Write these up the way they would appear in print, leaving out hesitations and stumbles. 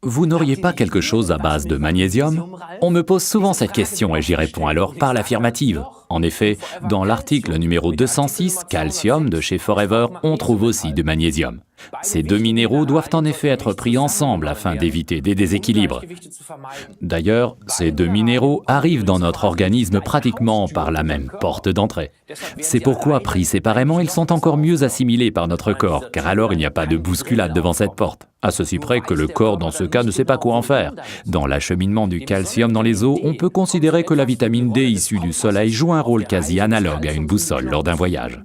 Vous n'auriez pas quelque chose à base de magnésium? On me pose souvent cette question et j'y réponds alors par l'affirmative. En effet, dans l'article numéro 206, calcium de chez Forever, on trouve aussi du magnésium. Ces deux minéraux doivent en effet être pris ensemble afin d'éviter des déséquilibres. D'ailleurs, ces deux minéraux arrivent dans notre organisme pratiquement par la même porte d'entrée. C'est pourquoi, pris séparément, ils sont encore mieux assimilés par notre corps, car alors il n'y a pas de bousculade devant cette porte. À ceci près que le corps, dans ce cas, ne sait pas quoi en faire. Dans l'acheminement du calcium dans les os, on peut considérer que la vitamine D issue du soleil joue un rôle quasi analogue à une boussole lors d'un voyage.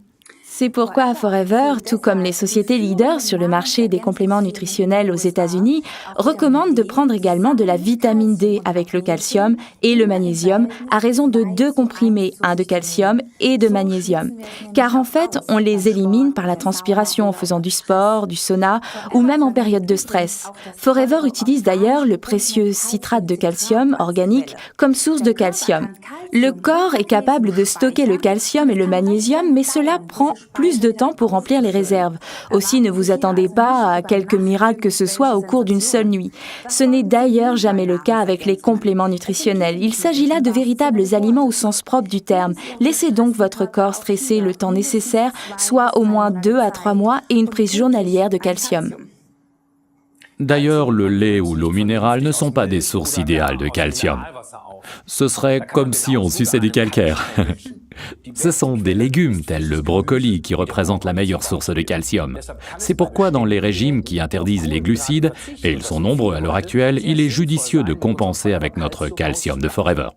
C'est pourquoi Forever, tout comme les sociétés leaders sur le marché des compléments nutritionnels aux États-Unis, recommande de prendre également de la vitamine D avec le calcium et le magnésium à raison de 2 comprimés, un de calcium et de magnésium. Car en fait, on les élimine par la transpiration en faisant du sport, du sauna ou même en période de stress. Forever utilise d'ailleurs le précieux citrate de calcium organique comme source de calcium. Le corps est capable de stocker le calcium et le magnésium, mais cela prend plus de temps pour remplir les réserves. Aussi, ne vous attendez pas à quelque miracle que ce soit au cours d'une seule nuit. Ce n'est d'ailleurs jamais le cas avec les compléments nutritionnels. Il s'agit là de véritables aliments au sens propre du terme. Laissez donc votre corps stresser le temps nécessaire, soit au moins 2 à 3 mois et une prise journalière de calcium. D'ailleurs, le lait ou l'eau minérale ne sont pas des sources idéales de calcium. Ce serait comme si on suçait du calcaire. Ce sont des légumes tels le brocoli qui représentent la meilleure source de calcium. C'est pourquoi dans les régimes qui interdisent les glucides, et ils sont nombreux à l'heure actuelle, il est judicieux de compenser avec notre calcium de Forever.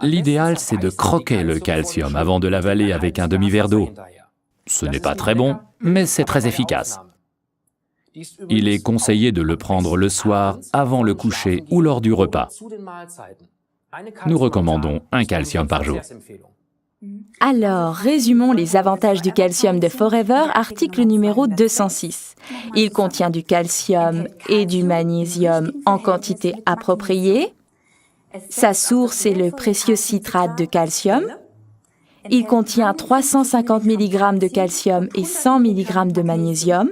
L'idéal, c'est de croquer le calcium avant de l'avaler avec un demi-verre d'eau. Ce n'est pas très bon, mais c'est très efficace. Il est conseillé de le prendre le soir, avant le coucher ou lors du repas. Nous recommandons un calcium par jour. Alors, résumons les avantages du calcium de Forever, article numéro 206. Il contient du calcium et du magnésium en quantité appropriée. Sa source est le précieux citrate de calcium. Il contient 350 mg de calcium et 100 mg de magnésium.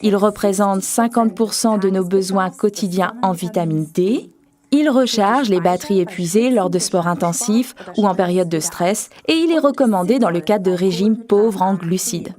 Il représente 50% de nos besoins quotidiens en vitamine D. Il recharge les batteries épuisées lors de sports intensifs ou en période de stress et il est recommandé dans le cadre de régimes pauvres en glucides.